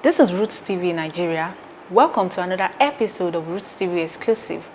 This is Roots TV Nigeria. Welcome to another episode of Roots TV Exclusive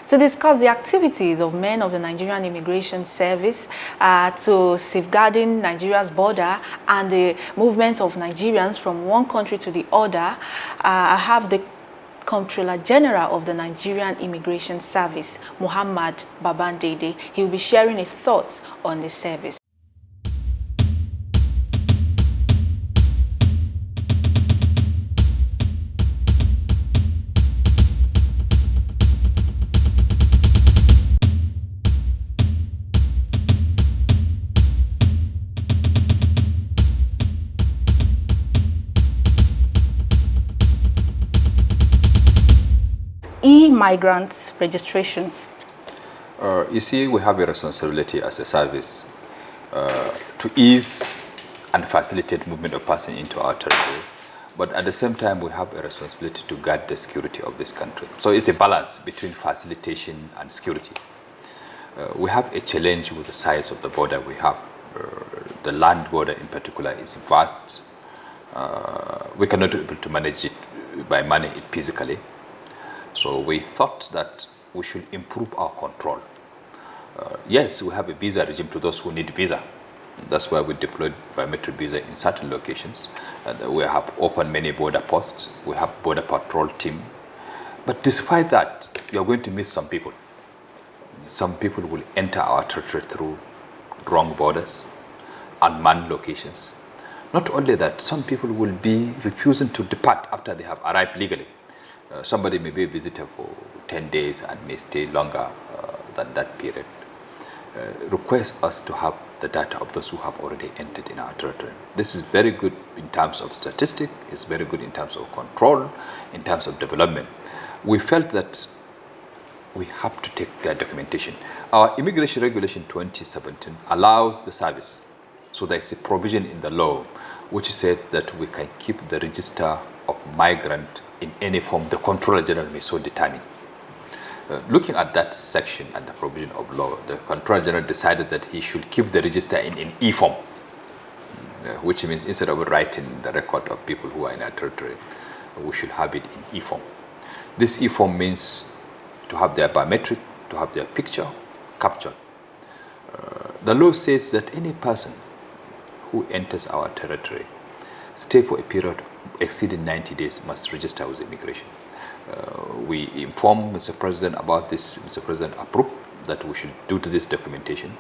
to discuss the activities of men of the Nigerian Immigration Service to safeguarding Nigeria's border and the movement of Nigerians from one country to the other. I have the Comptroller General of the Nigerian Immigration Service, Muhammad Babandede. He will be sharing his thoughts on the service. E-migrant registration. You see, we have a responsibility as a service to ease and facilitate movement of persons into our territory. But at the same time, we have a responsibility to guard the security of this country. So it's a balance between facilitation and security. We have a challenge with the size of the border we have. The land border in particular is vast. We cannot be able to manage it by managing it physically. So we thought that we should improve our control. Yes, we have a visa regime to those who need visa. That's why we deployed biometric visa in certain locations. We have opened many border posts. We have border patrol team. But despite that, you are going to miss some people. Some people will enter our territory through wrong borders, unmanned locations. Not only that, some people will be refusing to depart after they have arrived legally. Somebody may be a visitor for 10 days and may stay longer than that period. Request us to have the data of those who have already entered in our territory. This is very good in terms of statistics, it's very good in terms of control, in terms of development. We felt that we have to take their documentation. Our Immigration Regulation 2017 allows the service. So there's a provision in the law which said that we can keep the register of migrant in any form the Comptroller General may so determine. Looking at that section and the provision of law, the Comptroller General decided that he should keep the register in e-form, which means instead of writing the record of people who are in our territory, we should have it in e-form. This e-form means to have their biometric, to have their picture captured. The law says that any person who enters our territory, stay for a period exceeding 90 days, must register with immigration. We informed Mr. President about this. Mr. President approved that we should do to this documentation.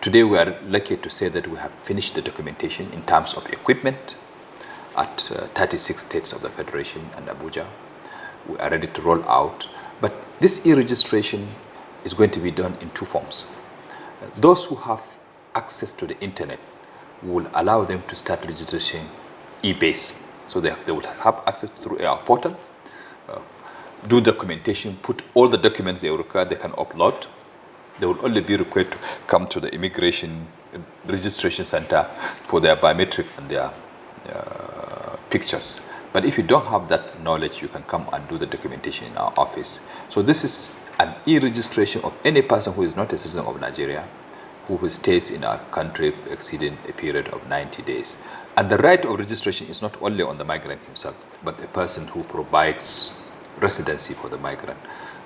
Today we are lucky to say that we have finished the documentation in terms of equipment at 36 states of the Federation and Abuja. We are ready to roll out. But this e-registration is going to be done in two forms. Those who have access to the internet will allow them to start registration e-based. So they will have access through our portal, do documentation, put all the documents they require, they can upload. They will only be required to come to the immigration registration center for their biometric and their pictures. But if you don't have that knowledge, you can come and do the documentation in our office. So this is an e-registration of any person who is not a citizen of Nigeria, who stays in our country exceeding a period of 90 days. And the right of registration is not only on the migrant himself, but a person who provides residency for the migrant.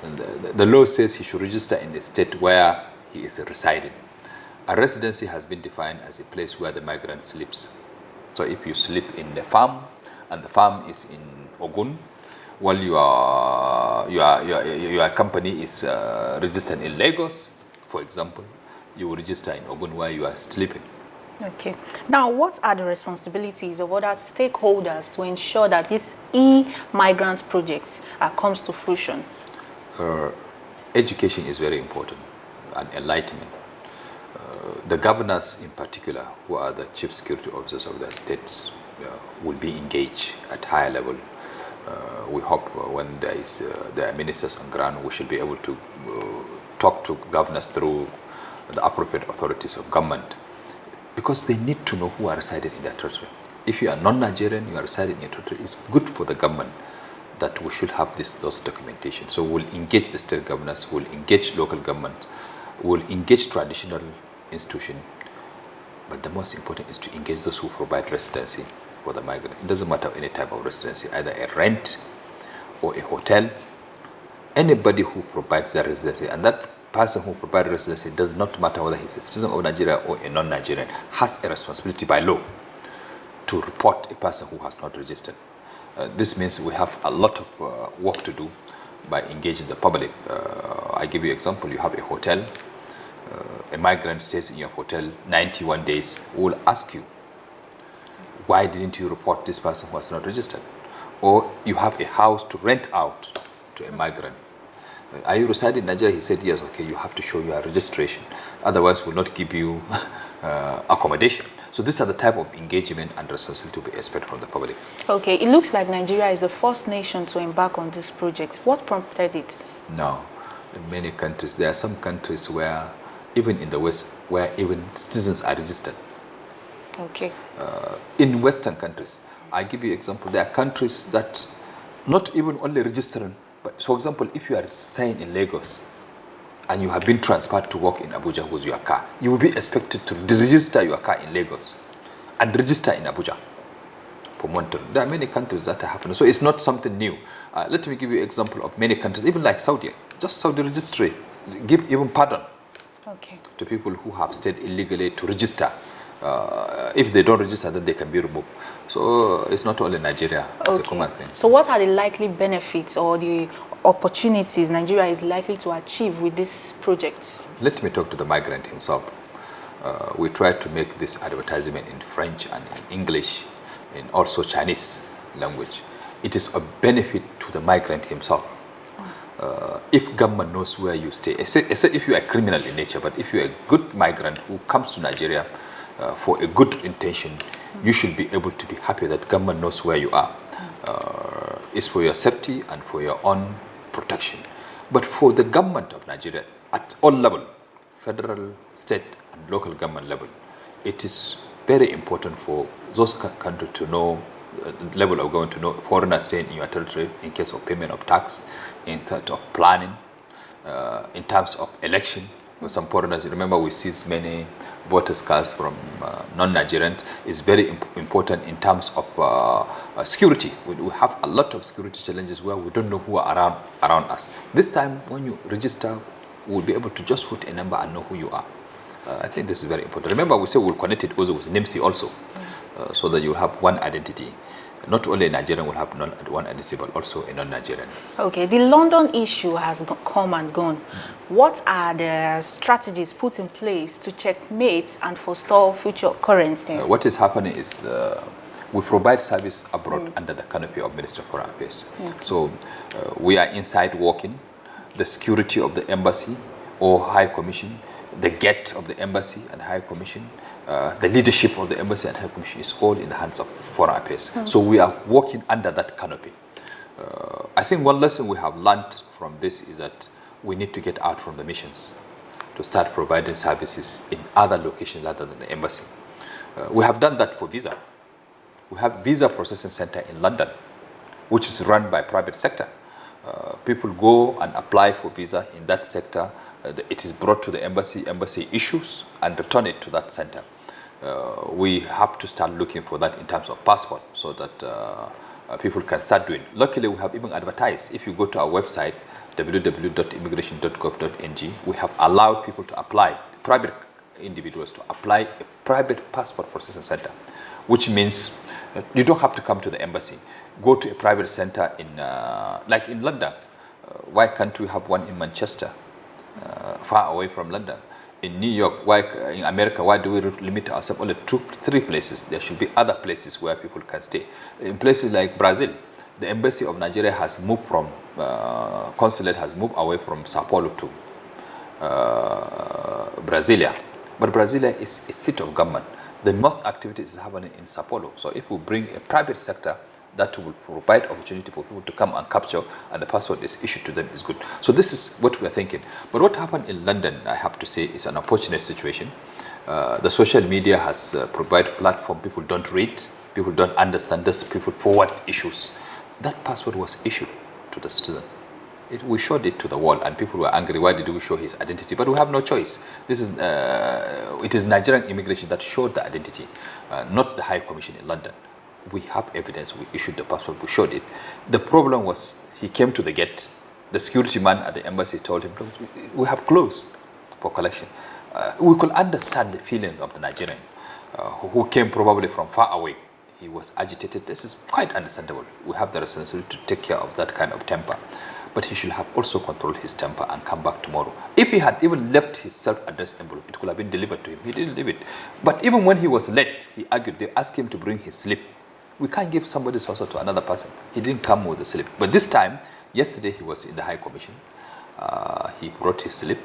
And the law says he should register in the state where he is residing. A residency has been defined as a place where the migrant sleeps. So if you sleep in the farm, and the farm is in Ogun, while your company is registered in Lagos, for example, you will register in Ogun where you are sleeping. Okay. Now, what are the responsibilities of other stakeholders to ensure that this e-migrant project comes to fruition? Education is very important, and enlightenment. The governors in particular, who are the chief security officers of their states, will be engaged at higher level. We hope when there are ministers on ground, we should be able to talk to governors through the appropriate authorities of government, because they need to know who are residing in their territory. If you are non-Nigerian, you are residing in your territory, it's good for the government that we should have those documentation. So we'll engage the state governors, we'll engage local government, we'll engage traditional institution, but the most important is to engage those who provide residency for the migrant. It doesn't matter any type of residency, either a rent or a hotel. Anybody who provides that residency, and that person who provides residency, does not matter whether he's a citizen of Nigeria or a non-Nigerian, has a responsibility by law to report a person who has not registered. This means we have a lot of work to do by engaging the public. I give you an example. You have a hotel. A migrant stays in your hotel 91 days. We will ask you, why didn't you report this person who has not registered? Or you have a house to rent out to a migrant. Are you residing in Nigeria? He said, yes. Okay, you have to show your registration. Otherwise, we'll not give you accommodation. So these are the type of engagement and responsibility we expect from the public. Okay, it looks like Nigeria is the first nation to embark on this project. What prompted it? No, in many countries, there are some countries where, even in the West, where even citizens are registered. Okay. In Western countries, I give you an example. There are countries that not even only registering, but for example, if you are staying in Lagos and you have been transferred to work in Abuja with your car, you will be expected to register your car in Lagos and register in Abuja for monitoring. There are many countries that are happening, so it's not something new. Let me give you an example of many countries, even like Saudi. Just Saudi registry, give even pardon to people who have stayed illegally to register. If they don't register, then they can be removed. So it's not only Nigeria, it's a common thing. So what are the likely benefits or the opportunities Nigeria is likely to achieve with this project? Let me talk to the migrant himself. We tried to make this advertisement in French and in English, and also Chinese language. It is a benefit to the migrant himself. If government knows where you stay, except if you are a criminal in nature, but if you are a good migrant who comes to Nigeria for a good intention, you should be able to be happy that government knows where you are. It's for your safety and for your own protection. But for the government of Nigeria, at all level, federal, state, and local government level, it is very important for those countries to know, level of government to know, foreigners staying in your territory in case of payment of tax, in terms of planning, in terms of election. Some foreigners, remember, we seize many voters' cards from non-Nigerians. Is very important in terms of security. We have a lot of security challenges where we don't know who are around us. This time, when you register, we'll be able to just put a number and know who you are. I think this is very important. Remember, we say we'll connect it also with NIMSI also, so that you have one identity. Not only a Nigerian will have one identity, but also a non-Nigerian. Okay, the London issue has come and gone. What are the strategies put in place to checkmate and forestall future occurrences? What is happening is we provide service abroad under the canopy of Ministry of Foreign Affairs. So we are inside working. The security of the embassy or High Commission, the gate of the embassy and High Commission, the leadership of the embassy and High Commission is all in the hands of Foreign Affairs. So we are working under that canopy. I think one lesson we have learned from this is that we need to get out from the missions to start providing services in other locations other than the embassy. We have done that for visa. We have visa processing center in London, which is run by private sector. People go and apply for visa in that sector. It is brought to the embassy issues and return it to that center. We have to start looking for that in terms of passport so that people can start doing. Luckily, we have even advertised. If you go to our website, www.immigration.gov.ng, we have allowed people to apply, private individuals to apply a private passport processing center, which means you don't have to come to the embassy. Go to a private center in, like in London. Why can't we have one in Manchester, far away from London? In New York, why, in America, why do we limit ourselves only to 3 places? There should be other places where people can stay. In places like Brazil, the embassy of Nigeria has moved from, consulate has moved away from Sao Paulo to Brasilia. But Brasilia is a seat of government. The most activity is happening in Sao Paulo. So if we bring a private sector, that will provide opportunity for people to come and capture, and the passport is issued to them is good. So this is what we are thinking. But what happened in London, I have to say, is an unfortunate situation. The social media has provided platform. People don't read. People don't understand this. People forward issues. That passport was issued to the student. We showed it to the world, and people were angry. Why did we show his identity? But we have no choice. This is it is Nigerian immigration that showed the identity, not the High Commission in London. We have evidence. We issued the passport. We showed it. The problem was he came to the gate. The security man at the embassy told him, we have closed for collection. We could understand the feeling of the Nigerian who came probably from far away. He was agitated. This is quite understandable. We have the responsibility to take care of that kind of temper. But he should have also controlled his temper and come back tomorrow. If he had even left his self-addressed envelope, it could have been delivered to him. He didn't leave it. But even when he was late, he argued. They asked him to bring his slip. We can't give somebody's password to another person. He didn't come with the slip. But this time, yesterday he was in the High Commission. He brought his slip.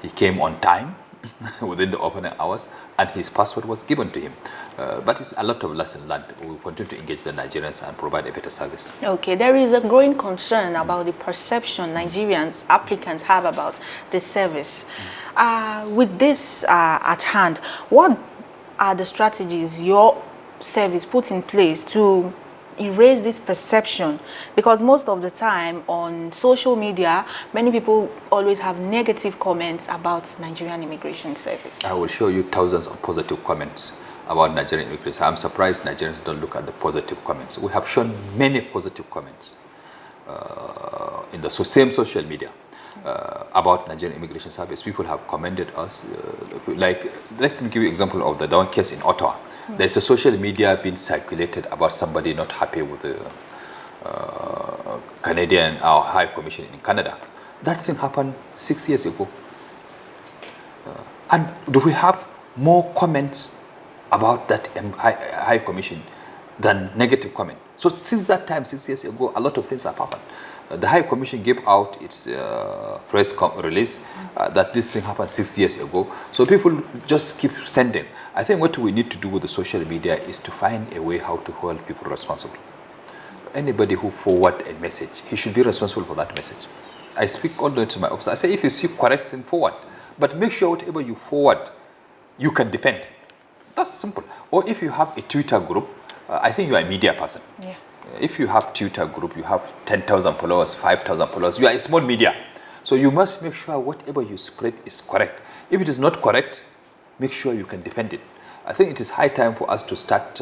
He came on time within the opening hours, and his password was given to him. But it's a lot of lesson learned. We will continue to engage the Nigerians and provide a better service. Okay, there is a growing concern about the perception Nigerians, applicants have about the service. With this at hand, what are the strategies your service put in place to erase this perception? Because most of the time on social media, many people always have negative comments about Nigerian Immigration Service. I will show you thousands of positive comments about Nigerian immigration. I'm surprised Nigerians don't look at the positive comments. We have shown many positive comments in the same social media about Nigerian Immigration Service. People have commended us. Like, let me give you an example of the Down case in Ottawa. There's a social media being circulated about somebody not happy with the Canadian High Commission in Canada. That thing happened 6 years ago. And do we have more comments about that High Commission than negative comment? So since that time, 6 years ago, a lot of things have happened. The High Commission gave out its press release that this thing happened 6 years ago. So people just keep sending. I think what we need to do with the social media is to find a way how to hold people responsible. Anybody who forward a message, he should be responsible for that message. I speak all the way to my office. I say, if you see correct thing, forward. But make sure whatever you forward, you can defend. That's simple. Or if you have a Twitter group, I think you are a media person. Yeah. If you have Twitter group, you have 10,000 followers, 5,000 followers, you are a small media. So you must make sure whatever you spread is correct. If it is not correct, make sure you can defend it. I think it is high time for us to start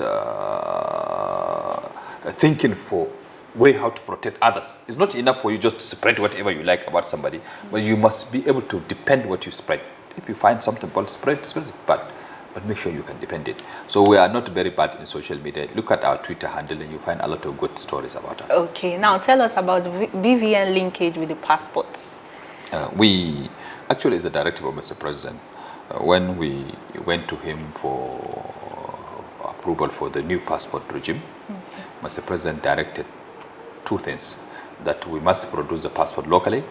thinking for way how to protect others. It's not enough for you just to spread whatever you like about somebody, but you must be able to defend what you spread. If you find something, spread it, but make sure you can defend it. So we are not very bad in social media. Look at our Twitter handle and you find a lot of good stories about us. Okay, now tell us about BVN linkage with the passports. We actually, it's a directive of Mr. President. When we went to him for approval for the new passport regime, Mr. President directed two things: that we must produce the passport locally,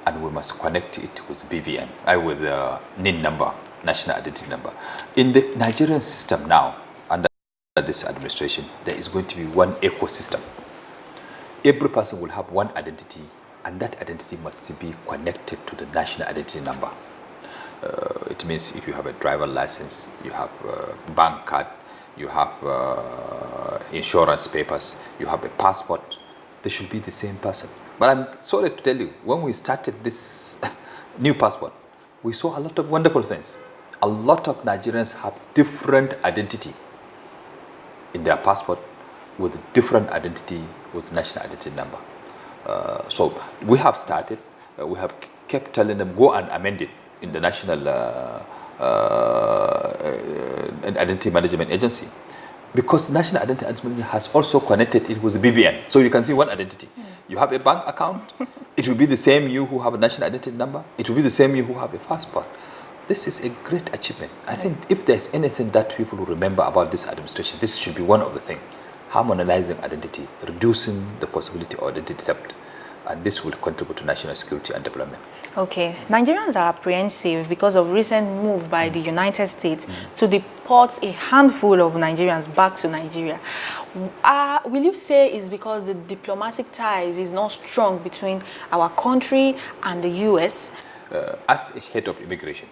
and we must connect it with BVN, with the NIN number, National Identity Number. In the Nigerian system now, under this administration, there is going to be one ecosystem. Every person will have one identity, and that identity must be connected to the National Identity Number. It means if you have a driver license, you have a bank card, you have insurance papers, you have a passport, they should be the same person. But I'm sorry to tell you, when we started this new passport, we saw a lot of wonderful things. A lot of Nigerians have different identity in their passport with different identity with national identity number. So we have started, we have kept telling them, go and amend it in the National Identity Management Agency. Because National Identity Management has also connected it with BBN. So you can see one identity. You have a bank account, it will be the same you who have a national identity number, it will be the same you who have a passport. This is a great achievement. I think if there's anything that people will remember about this administration, this should be one of the things. Harmonizing identity, reducing the possibility of identity theft, and this will contribute to national security and development. Okay, Nigerians are apprehensive because of recent move by the United States to deport a handful of Nigerians back to Nigeria. Will you say it's because the diplomatic ties is not strong between our country and the US? As a head of immigration,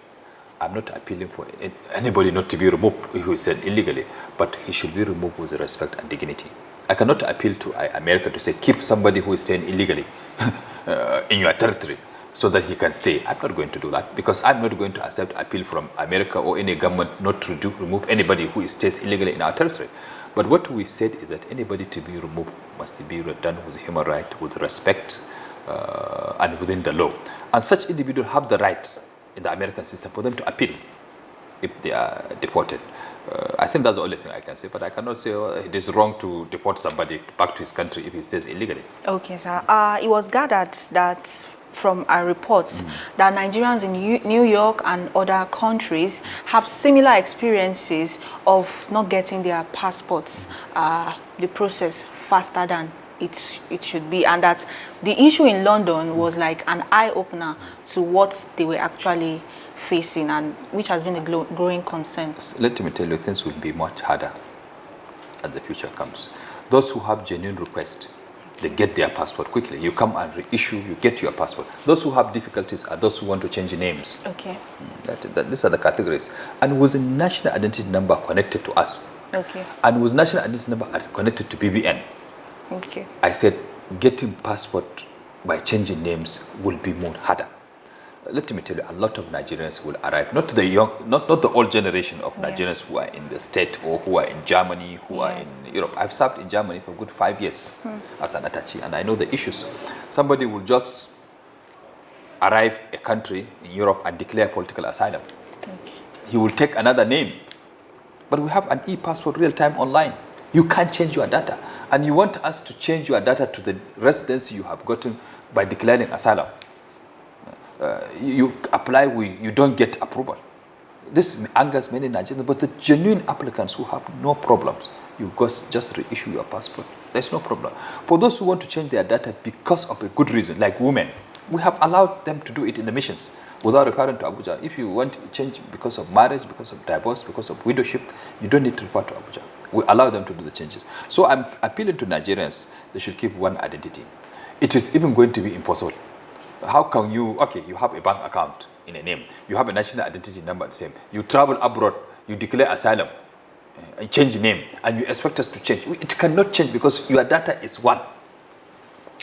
I'm not appealing for anybody not to be removed who is said illegally, but he should be removed with respect and dignity. I cannot appeal to America to say, keep somebody who is staying illegally in your territory so that he can stay. I'm not going to do that, because I'm not going to accept appeal from America or any government not to remove anybody who stays illegally in our territory. But what we said is that anybody to be removed must be done with human right, with respect, and within the law. And such individuals have the right in the American system for them to appeal if they are deported. I think that's the only thing I can say, but I cannot say it is wrong to deport somebody back to his country if he stays illegally. Okay, sir. It was gathered that from our reports that Nigerians in New York and other countries have similar experiences of not getting their passports, the process faster than it should be, and that the issue in London was like an eye-opener to what they were actually facing, and which has been a growing concern. Let me tell you, things will be much harder as the future comes. Those who have genuine requests, they get their passport quickly. You come and reissue, you get your passport. Those who have difficulties are those who want to change names. Okay. These are the categories. And with a national identity number connected to us. Okay. And with national identity number connected to BVN. Okay. I said getting passport by changing names will be more harder. Let me tell you, a lot of Nigerians will arrive, not the young, not the old generation of Nigerians who are in the state or who are in Germany, who are in Europe. I've served in Germany for a good 5 years as an attaché, and I know the issues. Somebody will just arrive a country in Europe and declare political asylum. Okay. He will take another name. But we have an e-passport real-time online. You can't change your data. And you want us to change your data to the residency you have gotten by declaring asylum. You apply, you don't get approval. This angers many Nigerians, but the genuine applicants who have no problems, you just reissue your passport. There's no problem. For those who want to change their data because of a good reason, like women, we have allowed them to do it in the missions without referring to Abuja. If you want to change because of marriage, because of divorce, because of widowship, you don't need to refer to Abuja. We allow them to do the changes. So I'm appealing to Nigerians, they should keep one identity. It is even going to be impossible. How can you, okay, you have a bank account in a name, you have a national identity number the same, you travel abroad, you declare asylum, and change name, and you expect us to change. It cannot change because your data is one.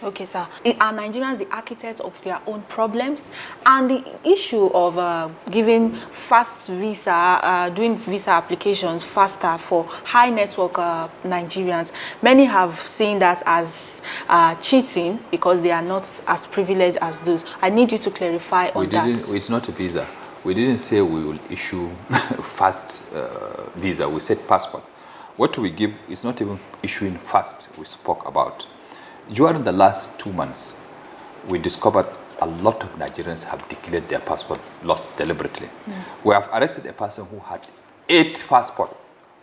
Okay, sir. Are Nigerians the architects of their own problems? And the issue of giving fast visa, doing visa applications faster for high network Nigerians, many have seen that as cheating because they are not as privileged as those. I need you to clarify on that. It's not a visa. We didn't say we will issue fast visa. We said passport. What we give is not even issuing fast we spoke about. During the last 2 months, we discovered a lot of Nigerians have declared their passport lost deliberately. We have arrested a person who had 8 passports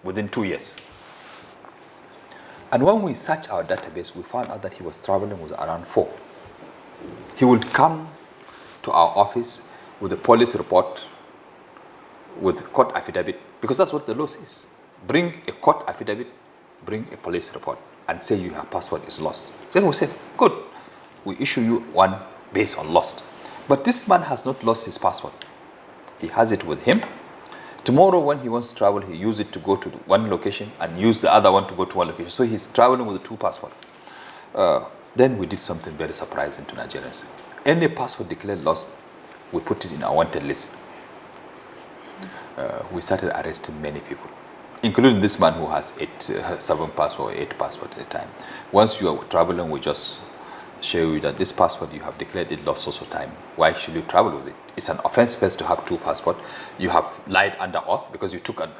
within 2 years. And when we searched our database, we found out that he was traveling with around 4. He would come to our office with a police report, with court affidavit, because that's what the law says. Bring a court affidavit, bring a police report, and say your passport is lost. Then we said, good, we issue you one based on lost. But this man has not lost his passport. He has it with him. Tomorrow when he wants to travel, he uses it to go to one location and use the other one to go to one location. So he's traveling with 2 passports. Then we did something very surprising to Nigerians. Any passport declared lost, we put it in our wanted list. We started arresting many people, including this man who has 7 passports or 8 passports at a time. Once you are traveling, we just show you that this passport you have declared it lost also time. Why should you travel with it? It's an offense first to have 2 passports. You have lied under oath because you took an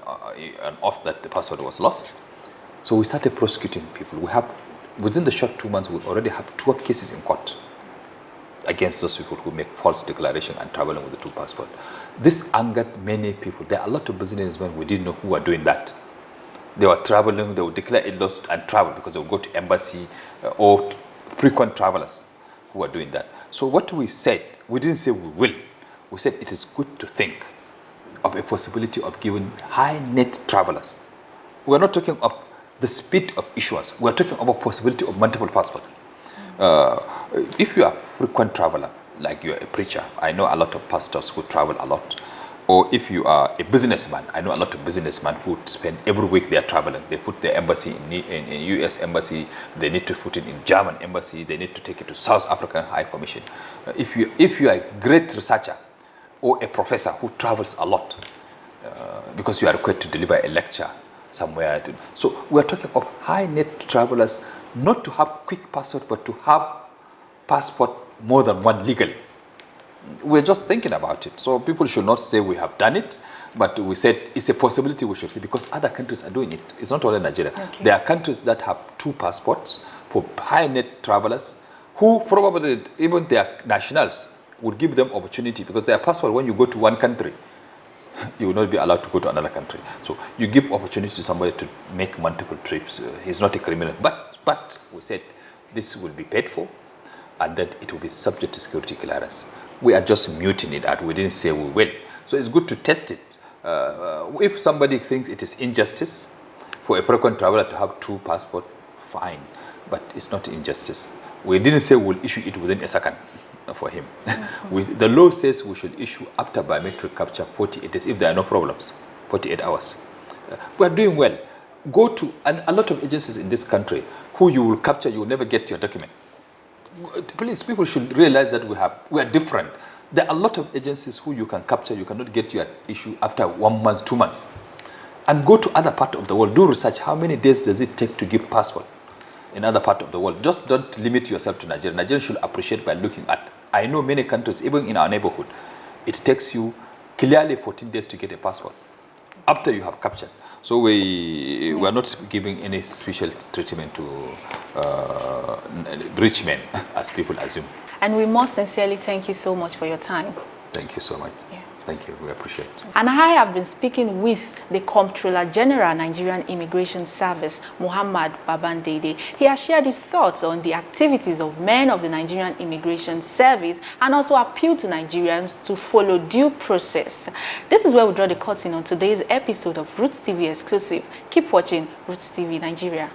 oath that the passport was lost. So we started prosecuting people. We have, within the short 2 months, we already have 12 cases in court against those people who make false declaration and traveling with the 2 passports. This angered many people. There are a lot of businessmen we didn't know who were doing that. They were traveling, they would declare it lost and travel because they would go to embassy or frequent travelers who are doing that. So what we said, we didn't say we will. We said it is good to think of a possibility of giving high net travelers. We're not talking of the speed of issuance. We're talking about possibility of multiple passports. If you are a frequent traveler, like you're a preacher, I know a lot of pastors who travel a lot. Or if you are a businessman, I know a lot of businessmen who spend every week they are traveling. They put their embassy in US embassy, they need to put it in German embassy, they need to take it to South African High Commission. If you are a great researcher or a professor who travels a lot, because you are required to deliver a lecture somewhere. So we're talking of high net travelers, not to have quick passport, but to have passport more than one legally. We're just thinking about it. So people should not say we have done it, but we said it's a possibility we should see, because other countries are doing it. It's not only Nigeria. Okay. There are countries that have 2 passports for high net travelers who probably even their nationals would give them opportunity, because their passport, when you go to one country, you will not be allowed to go to another country. So you give opportunity to somebody to make multiple trips. He's not a criminal. But we said this will be paid for, and that it will be subject to security clearance. We are just muting it out. We didn't say we will. So it's good to test it. If somebody thinks it is injustice for a frequent traveler to have 2 passports, fine. But it's not injustice. We didn't say we'll issue it within a second for him. The law says we should issue after biometric capture 48 days if there are no problems, 48 hours. We are doing well. Go to a lot of agencies in this country who you will capture, you will never get your document. Please, people should realize that we are different. There are a lot of agencies who you can capture, you cannot get your issue after 1 month, 2 months. And go to other part of the world, do research. How many days does it take to give passport in other part of the world? Just don't limit yourself to Nigeria. Nigeria should appreciate by looking at, I know many countries, even in our neighborhood, it takes you clearly 14 days to get a passport after you have captured. So we are not giving any special treatment to rich men, as people assume. And we most sincerely thank you so much for your time. Thank you so much. Yeah. Thank you. We appreciate it. And I have been speaking with the Comptroller General Nigerian Immigration Service, Muhammad Babandede. He has shared his thoughts on the activities of men of the Nigerian Immigration Service and also appealed to Nigerians to follow due process. This is where we draw the curtain on today's episode of Roots TV Exclusive. Keep watching Roots TV Nigeria.